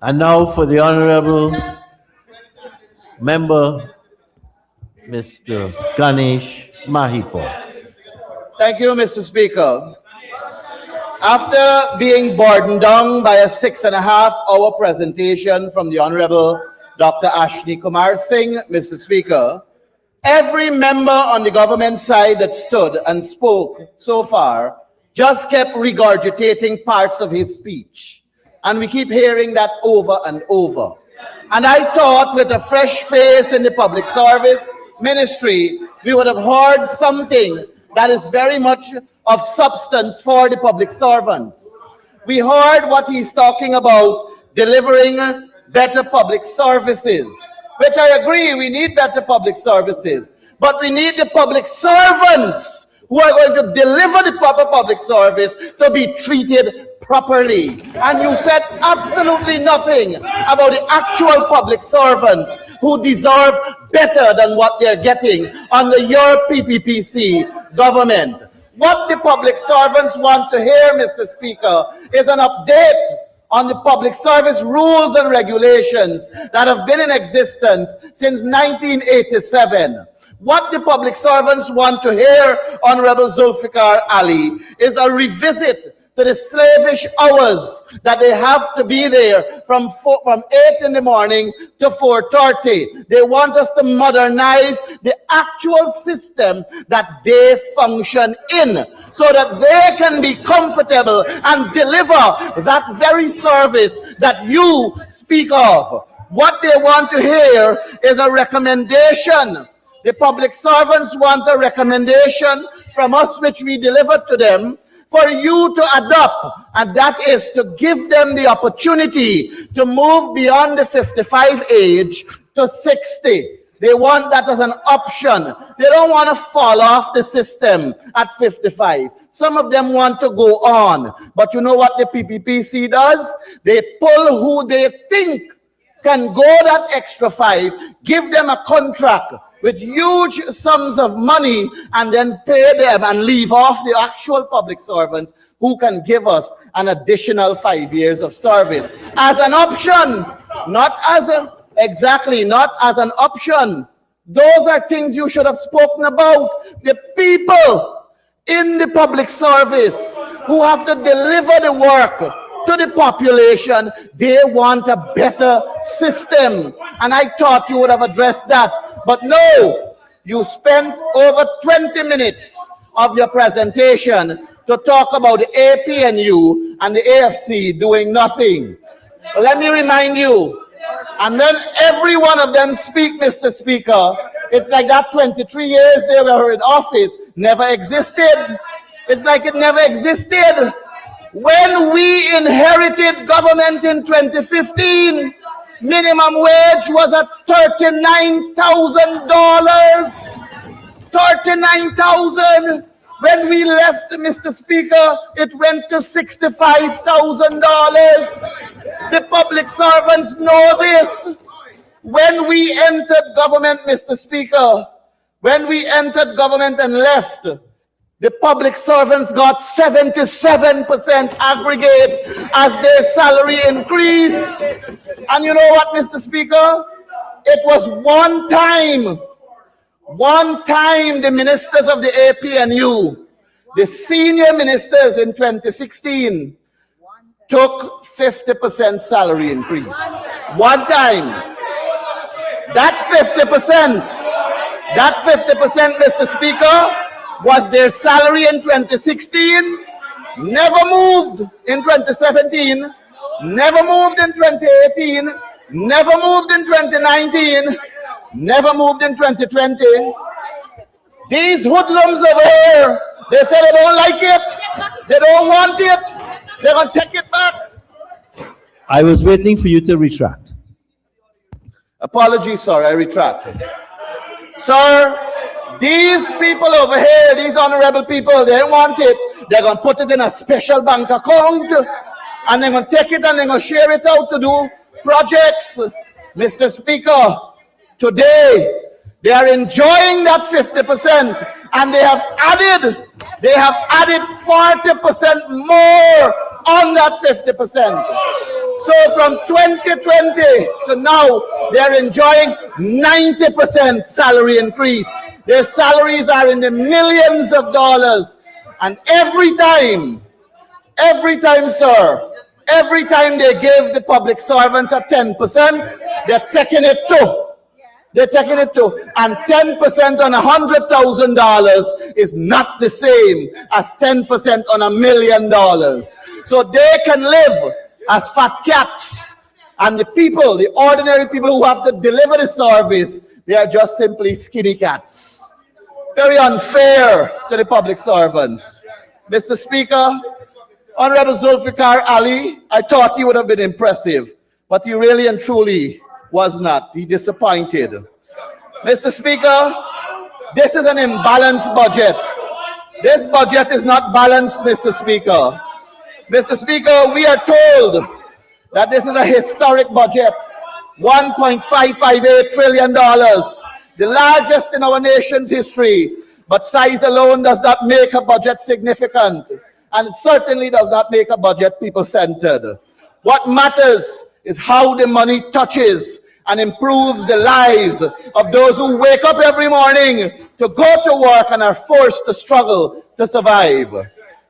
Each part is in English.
And now for the Honorable Member, Mr. Ganesh Mahipaul. Thank you, Mr. Speaker. After being burdened down by a 6.5-hour presentation from the Honorable Dr. Ashni Kumar Singh, Mr. Speaker, every member on the government side that stood and spoke so far just kept regurgitating parts of his speech. And we keep hearing that over and over. And I thought with a fresh face in the public service ministry, we would have heard something that is very much of substance for the public servants. We heard what he's talking about, delivering better public services, which I agree, we need better public services, but we need the public servants who are going to deliver the proper public service to be treated properly. And you said absolutely nothing about the actual public servants who deserve better than what they're getting under your PPPC government. What the public servants want to hear, Mr. Speaker, is an update on the public service rules and regulations that have been in existence since 1987. What the public servants want to hear, Honorable Zulfikar Ali, is a revisit to the slavish hours that they have to be there from 8 in the morning to 4:30. They want us to modernize the actual system that they function in so that they can be comfortable and deliver that very service that you speak of. What they want to hear is a recommendation. The public servants want a recommendation from us which we deliver to them for you to adopt, and that is to give them the opportunity to move beyond the 55 age to 60. They want that as an option. They don't want to fall off the system at 55. Some of them want to go on. But you know what the PPPC does? They pull who they think can go that extra 5, give them a contract with huge sums of money, and then pay them and leave off the actual public servants who can give us an additional 5 years of service as an option, not as not as an option. Those are things you should have spoken about. The people in the public service who have to deliver the work to the population, they want a better system. And I thought you would have addressed that. But no, you spent over 20 minutes of your presentation to talk about the APNU and the AFC doing nothing. But let me remind you, and when every one of them speak, Mr. Speaker, it's like that 23 years they were in office never existed. It's like it never existed. When we inherited government in 2015, minimum wage was at $39,000. $39,000. When we left, Mr. Speaker, it went to $65,000. The public servants know this. When we entered government, Mr. Speaker, when we entered government and left, the public servants got 77% aggregate as their salary increase. And you know what, Mr. Speaker? It was one time the ministers of the APNU, the senior ministers in 2016, took 50% salary increase. One time. That 50%, Mr. Speaker, was their salary in 2016, never moved in 2017, never moved in 2018, never moved in 2019, never moved in 2020. These hoodlums over here, they say they don't like it, they don't want it, they're going to take it back. I was waiting for you to retract. Apologies, sir, I retract. Sir, these people over here, these honorable people, they don't want it. They're going to put it in a special bank account, and they're going to take it and they're going to share it out to do projects. Mr. Speaker, today, they are enjoying that 50%. And they have added 40% more on that 50%. So from 2020 to now, they're enjoying 90% salary increase. Their salaries are in the millions of dollars. And every time, sir, every time they give the public servants a 10%, they're taking it too. They're taking it too. And 10% on $100,000 is not the same as 10% on $1 million. So they can live as fat cats. And the people, the ordinary people who have to deliver the service, they are just simply skinny cats. Very unfair to the public servants. Mr. Speaker, Honorable Zulfikar Ali, I thought he would have been impressive, but he really and truly was not. He disappointed. Mr. Speaker, this is an imbalanced budget. This budget is not balanced, Mr. Speaker. Mr. Speaker, we are told that this is a historic budget, $1.558 trillion, the largest in our nation's history, but size alone does not make a budget significant, and it certainly does not make a budget people-centered. What matters is how the money touches and improves the lives of those who wake up every morning to go to work and are forced to struggle to survive.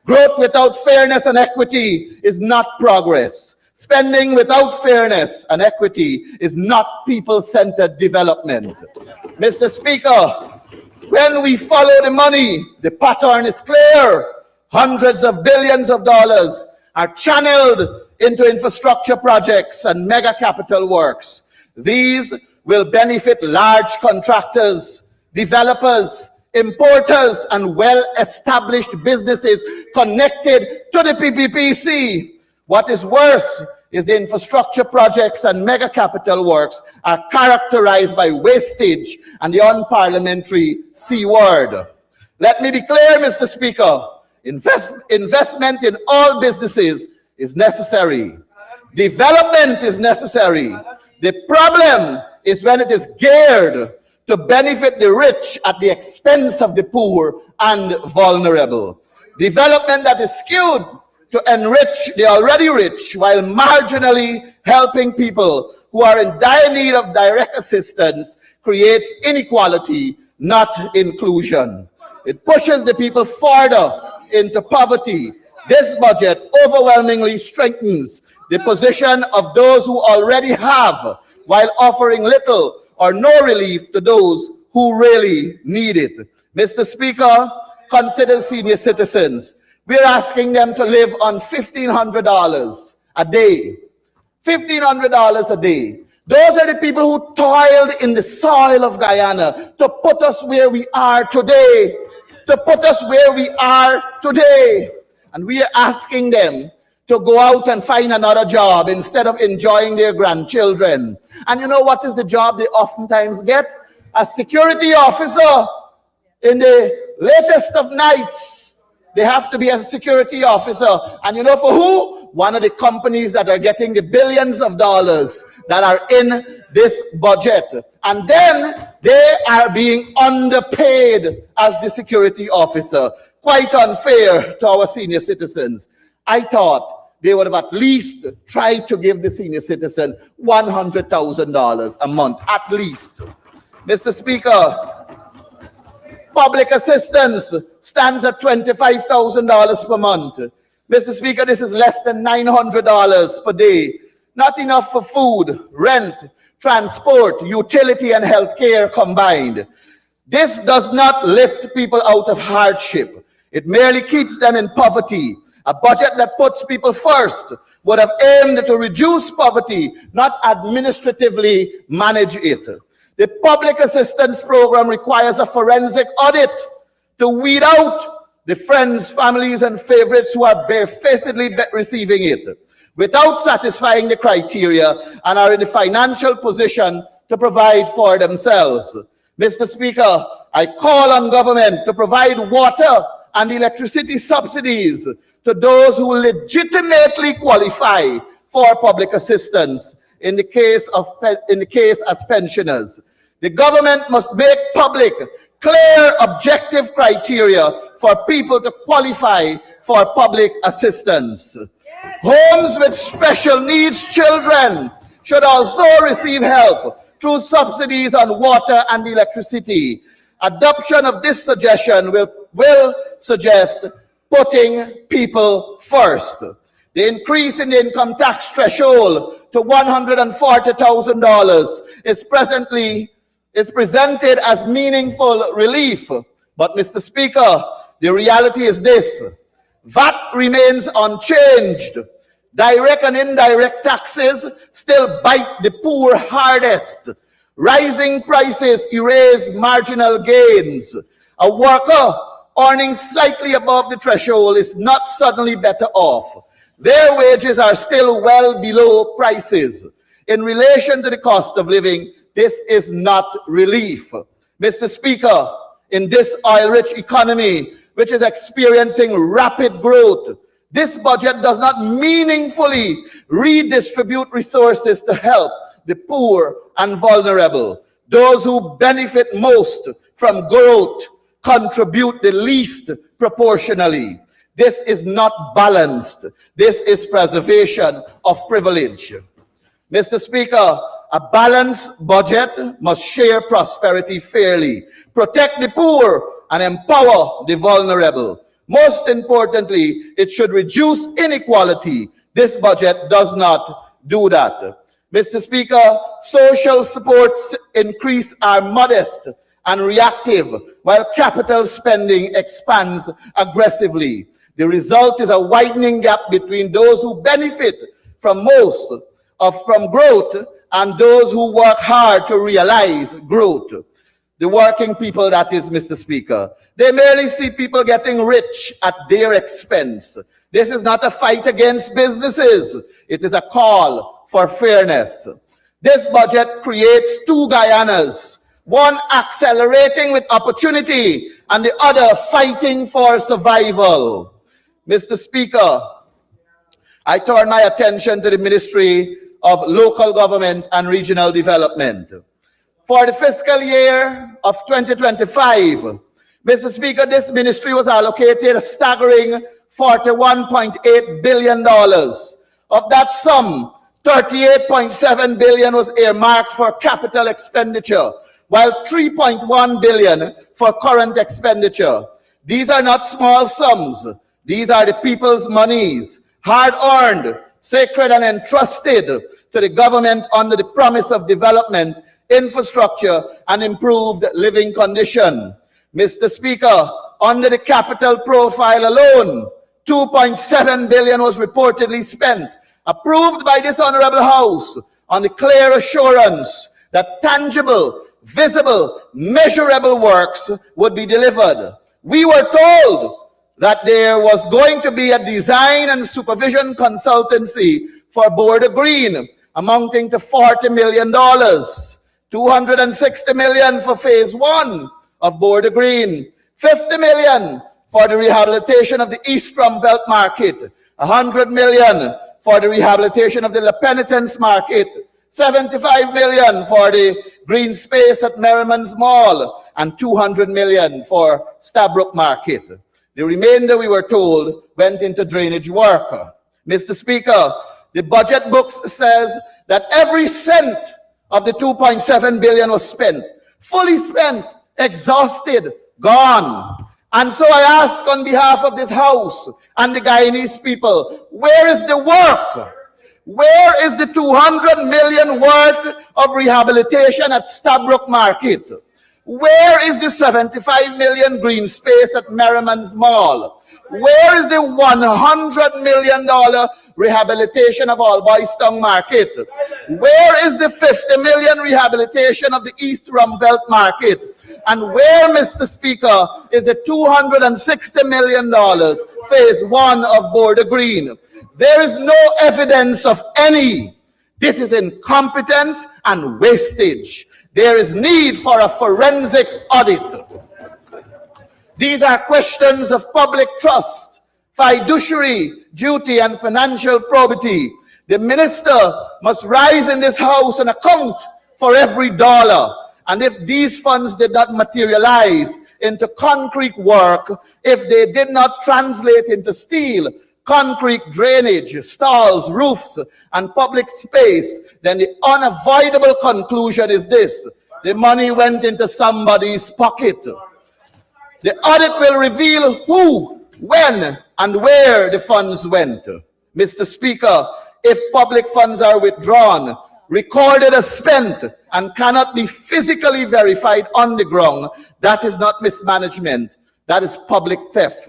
Growth without fairness and equity is not progress. Spending without fairness and equity is not people-centered development. Mr. Speaker, when we follow the money, the pattern is clear. Hundreds of billions of dollars are channeled into infrastructure projects and mega capital works. These will benefit large contractors, developers, importers, and well-established businesses connected to the PPPC. What is worse is the infrastructure projects and mega capital works are characterized by wastage and the unparliamentary C word. Let me be clear, Mr. Speaker. Investment in all businesses is necessary. Development is necessary. The problem is when it is geared to benefit the rich at the expense of the poor and vulnerable. Development that is skewed to enrich the already rich while marginally helping people who are in dire need of direct assistance creates inequality, not inclusion. It pushes the people further into poverty. This budget overwhelmingly strengthens the position of those who already have, while offering little or no relief to those who really need it. Mr. Speaker, consider senior citizens. We're asking them to live on $1,500 a day. $1,500 a day. Those are the people who toiled in the soil of Guyana to put us where we are today. And we are asking them to go out and find another job instead of enjoying their grandchildren. And you know what is the job they oftentimes get? A security officer. In the latest of nights, they have to be a security officer. And you know for who? One of the companies that are getting the billions of dollars that are in this budget. And then they are being underpaid as the security officer. Quite unfair to our senior citizens. I thought they would have at least tried to give the senior citizen $100,000 a month, at least. Mr. Speaker, public assistance stands at $25,000 per month. Mr. Speaker, this is less than $900 per day. Not enough for food, rent, transport, utility, and health care combined. This does not lift people out of hardship. It merely keeps them in poverty. A budget that puts people first would have aimed to reduce poverty, not administratively manage it. The public assistance program requires a forensic audit to weed out the friends, families, and favorites who are barefacedly receiving it without satisfying the criteria and are in the financial position to provide for themselves. Mr. Speaker, I call on government to provide water and electricity subsidies to those who legitimately qualify for public assistance in the case as pensioners. The government must make public clear, objective criteria for people to qualify for public assistance. Homes with special needs children should also receive help through subsidies on water and electricity. Adoption of this suggestion will suggest putting people first. The increase in the income tax threshold to $140,000 is presented as meaningful relief. But Mr. Speaker, the reality is this: VAT remains unchanged. Direct and indirect taxes still bite the poor hardest. Rising prices erase marginal gains. A worker earning slightly above the threshold is not suddenly better off. Their wages are still well below prices. In relation to the cost of living, this is not relief. Mr. Speaker, in this oil-rich economy, which is experiencing rapid growth, this budget does not meaningfully redistribute resources to help the poor and vulnerable. Those who benefit most from growth contribute the least proportionally. This is not balanced. This is preservation of privilege. Mr. Speaker, a balanced budget must share prosperity fairly, protect the poor, and empower the vulnerable. Most importantly, it should reduce inequality. This budget does not do that. Mr. Speaker, social support increase are modest and reactive, while capital spending expands aggressively. The result is a widening gap between those who benefit from growth and those who work hard to realize growth. The working people, that is, Mr. Speaker. They merely see people getting rich at their expense. This is not a fight against businesses. It is a call for fairness. This budget creates two Guyanas, one accelerating with opportunity and the other fighting for survival. Mr. Speaker, I turn my attention to the Ministry of Local Government and Regional Development. For the fiscal year of 2025, Mr. Speaker, this ministry was allocated a staggering $41.8 billion. Of that sum, $38.7 billion was earmarked for capital expenditure, while $3.1 billion for current expenditure. These are not small sums. These are the people's monies, hard-earned, sacred and entrusted to the government under the promise of development, infrastructure, and improved living condition. Mr. Speaker, under the capital profile alone, $2.7 billion was reportedly spent, approved by this Honorable House, on the clear assurance that tangible, visible, measurable works would be delivered. We were told that there was going to be a design and supervision consultancy for Border Green, amounting to $40 million, $260 million for phase 1 of Border Green, $50 million for the rehabilitation of the East Rumvelt Market, $100 million for the rehabilitation of the La Penitence Market, $75 million for the green space at Merriman's Mall, and $200 million for Stabrook Market. The remainder, we were told, went into drainage work. Mr. Speaker, the budget books says that every cent of the $2.7 billion was spent, fully spent, exhausted, gone. And so I ask on behalf of this House and the Guyanese people, where is the work? Where is the $200 million worth of rehabilitation at Stabrook Market? Where is the $75 million green space at Merriman's Mall? Where is the $100 million rehabilitation of Alboystown Market? Where is the $50 million rehabilitation of the East Rumvelt Market? And where, Mr. Speaker, is the $260 million phase 1 of Border Green? There is no evidence of any. This is incompetence and wastage. There is need for a forensic audit. These are questions of public trust, fiduciary duty, and financial probity. The minister must rise in this House and account for every dollar And if these funds did not materialize into concrete work, if they did not translate into steel, concrete drainage, stalls, roofs, and public space, then the unavoidable conclusion is this: the money went into somebody's pocket. The audit will reveal who, when, and where the funds went. Mr. Speaker, if public funds are withdrawn, recorded as spent, and cannot be physically verified on the ground, that is not mismanagement, that is public theft.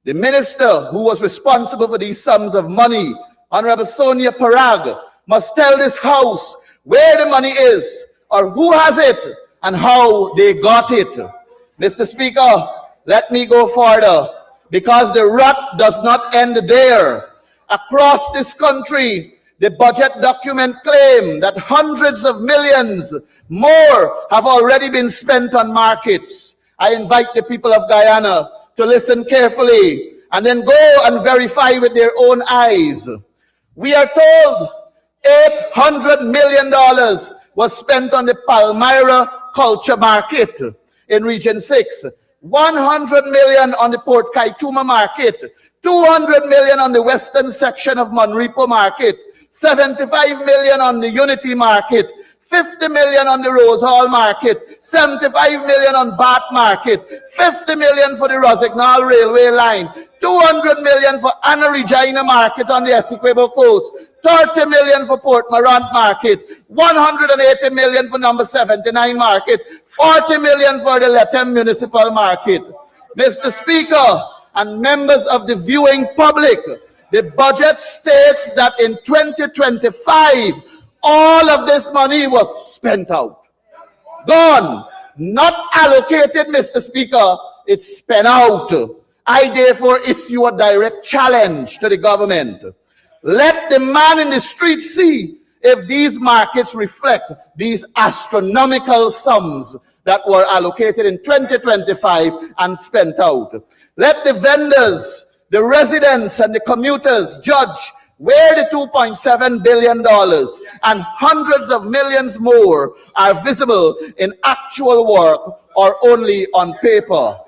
The minister who was responsible for these sums of money, Honorable Sonia Parag, must tell this House where the money is, or who has it, and how they got it. Mr. Speaker, let me go further, because the rot does not end there. Across this country, the budget document claims that hundreds of millions more have already been spent on markets. I invite the people of Guyana to listen carefully and then go and verify with their own eyes. We are told $800 million was spent on the Palmyra Culture Market in Region 6, 100 million on the Port Kaituma Market, 200 million on the western section of Monrepo Market, 75 million on the Unity Market, 50 million on the Rose Hall Market, 75 million on Bath Market, 50 million for the Rosignol Railway Line, 200 million for Anna Regina Market on the Essequibo Coast, 30 million for Port Morant Market, 180 million for number 79 Market, 40 million for the Lethem Municipal Market. Mr. Speaker and members of the viewing public, the budget states that in 2025, all of this money was spent out. Gone. Not allocated, Mr. Speaker. It's spent out. I therefore issue a direct challenge to the government. Let the man in the street see if these markets reflect these astronomical sums that were allocated in 2025 and spent out. Let the vendors, the residents, and the commuters judge where the $2.7 billion and hundreds of millions more are visible in actual work or only on paper.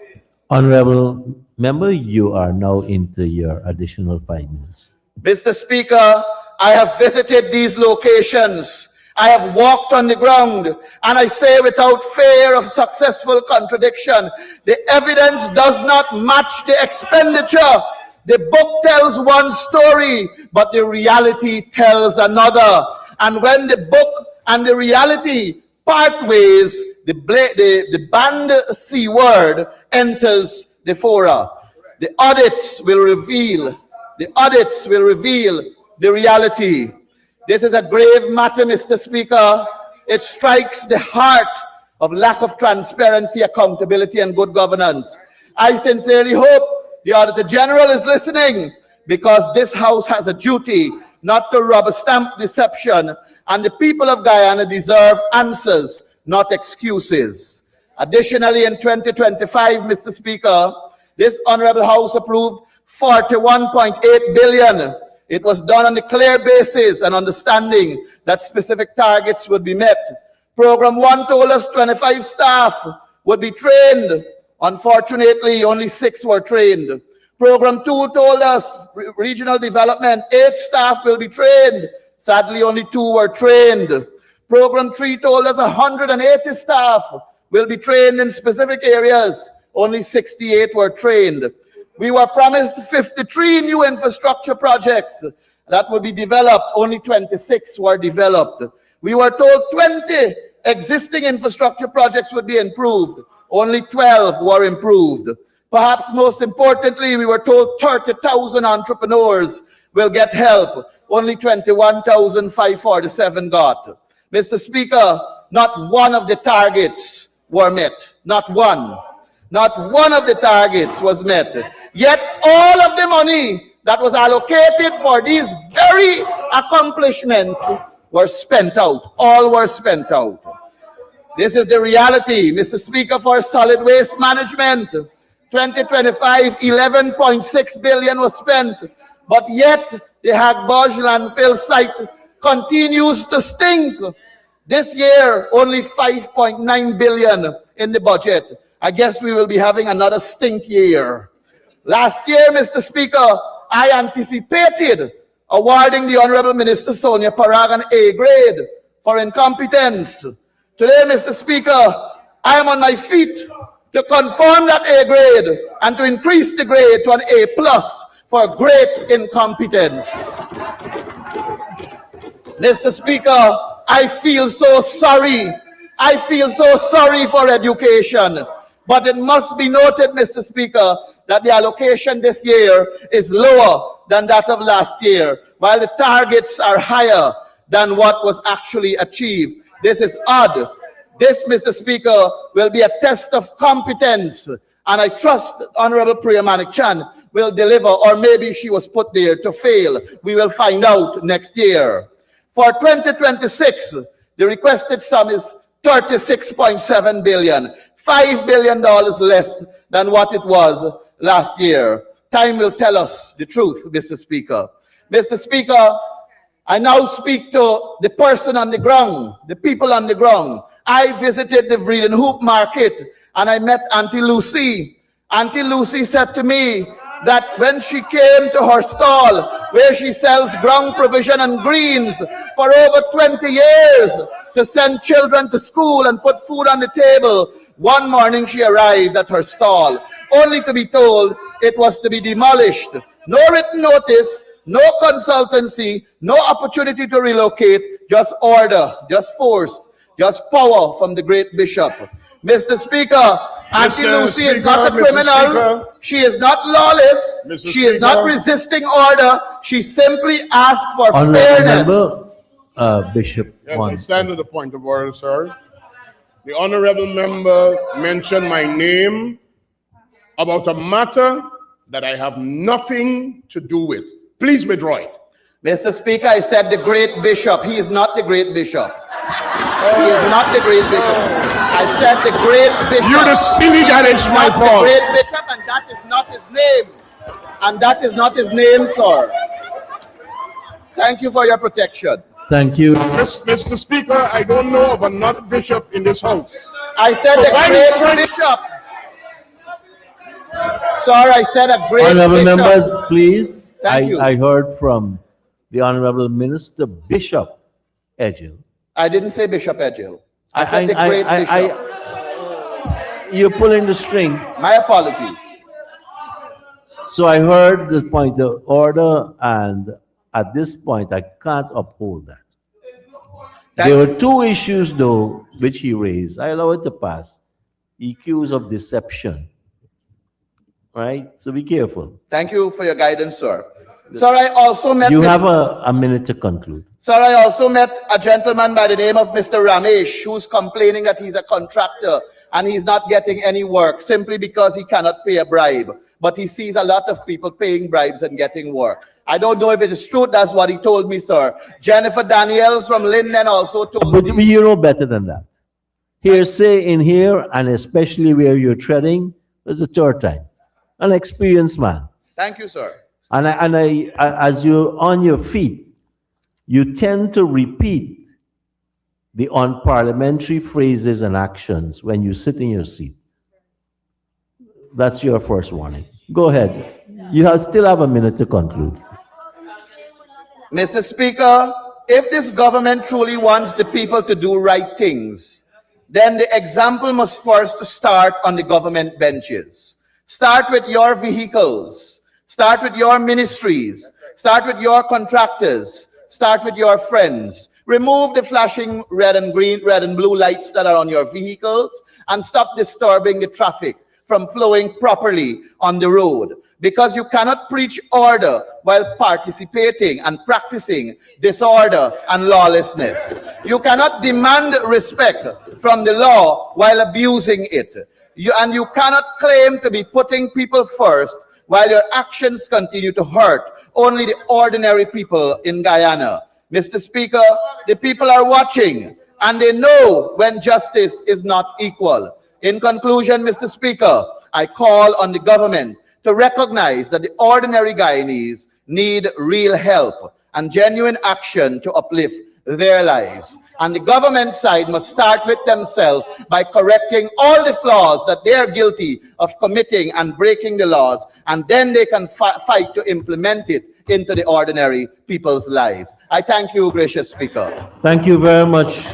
Honorable Member, you are now into your additional 5 minutes. Mr. Speaker, I have visited these locations. I have walked on the ground, and I say without fear of successful contradiction, the evidence does not match the expenditure. The book tells one story, but the reality tells another. And when the book and the reality part ways, the banned C word enters the fora. The audits will reveal the reality. This is a grave matter, Mr. Speaker. It strikes the heart of lack of transparency, accountability, and good governance. I sincerely hope the Auditor General is listening, because this House has a duty not to rubber stamp deception, and the people of Guyana deserve answers, not excuses. Additionally, in 2025, Mr. Speaker, this Honorable House approved $41.8 billion. It was done on the clear basis and understanding that specific targets would be met. Program 1 told us 25 staff would be trained. Unfortunately, only 6 were trained. Program 2 told us regional development, 8 staff will be trained. Sadly, only 2 were trained. Program 3 told us 180 staff will be trained in specific areas. Only 68 were trained. We were promised 53 new infrastructure projects that would be developed. Only 26 were developed. We were told 20 existing infrastructure projects would be improved. Only 12 were improved. Perhaps most importantly, we were told 30,000 entrepreneurs will get help. Only 21,547 got. Mr. Speaker, not one of the targets were met. Not one. Not one of the targets was met. Yet all of the money that was allocated for these very accomplishments were spent out. All were spent out. This is the reality, Mr. Speaker, for solid waste management. 2025, 11.6 billion was spent, but yet the Hagboj landfill site continues to stink. This year, only 5.9 billion in the budget. I guess we will be having another stink year. Last year, Mr. Speaker, I anticipated awarding the Honorable Minister Sonia Parag an A grade for incompetence. Today, Mr. Speaker, I am on my feet to confirm that A grade and to increase the grade to an A plus for great incompetence. Mr. Speaker, I feel so sorry. I feel so sorry for education. But it must be noted, Mr. Speaker, that the allocation this year is lower than that of last year, while the targets are higher than what was actually achieved. This is odd. This, Mr. Speaker, will be a test of competence, and I trust Honorable Priya Manik-Chan will deliver, or maybe she was put there to fail. We will find out next year. For 2026, the requested sum is 36.7 billion, $5 billion less than what it was last year. Time will tell us the truth, Mr. Speaker. Mr. Speaker, I now speak to the person on the ground, the people on the ground. I visited the Vreeden Hoop Market and I met Auntie Lucy. Auntie Lucy said to me that when she came to her stall where she sells ground provision and greens for over 20 years to send children to school and put food on the table, one morning she arrived at her stall only to be told it was to be demolished. No written notice, no consultancy, no opportunity to relocate, just order, just forced, just power from the great bishop. Mr. Speaker, Auntie Lucy is not a criminal. She is not lawless. She is not resisting order. She simply asked for fairness. Bishop Yes, I stand to the point of order, sir. The honorable member mentioned my name about a matter that I have nothing to do with. Please withdraw it. Mr. Speaker, I said the great bishop. He is not the great bishop. He is not the great bishop. I said the great bishop. You're the silly Ganesh Mahipaul. The great bishop, and that is not his name. And that is not his name, sir. Thank you for your protection. Thank you. Mr. Speaker, I don't know of another bishop in this house. I said the great bishop. Sir, I said a great Honorable bishop. members, please. Thank you. I heard from the Honorable Minister Bishop Edgell. I didn't say Bishop Edgell. I said the great bishop. You're pulling the string. My apologies. So I heard the point of order, and at this point, I can't uphold that. There were two issues, though, which he raised. I allow it to pass. EQs of deception. Right? So be careful. Thank you for your guidance, sir. Sir, I also met... You have a minute to conclude. Sir, I also met a gentleman by the name of Mr. Ramesh, who's complaining that he's a contractor and he's not getting any work simply because he cannot pay a bribe. But he sees a lot of people paying bribes and getting work. I don't know if it is true. That's what he told me, sir. Jennifer Daniels from Linden also told me. But you know better than that. Hearsay in here, and especially where you're treading, is the third time. An experienced man. Thank you, sir. And as you're on your feet, you tend to repeat the unparliamentary phrases and actions when you sit in your seat. That's your first warning. Go ahead. You still have a minute to conclude. Mr. Speaker, if this government truly wants the people to do right things, then the example must first start on the government benches. Start with your vehicles. Start with your ministries. Start with your contractors. Start with your friends. Remove the flashing red and green, red and blue lights that are on your vehicles and stop disturbing the traffic from flowing properly on the road. Because you cannot preach order while participating and practicing disorder and lawlessness. You cannot demand respect from the law while abusing it. And you cannot claim to be putting people first while your actions continue to hurt only the ordinary people in Guyana. Mr. Speaker, the people are watching and they know when justice is not equal. In conclusion, Mr. Speaker, I call on the government to recognize that the ordinary Guyanese need real help and genuine action to uplift their lives. And the government side must start with themselves by correcting all the flaws that they are guilty of committing and breaking the laws, and then they can fight to implement it into the ordinary people's lives. I thank you, gracious Speaker. Thank you very much.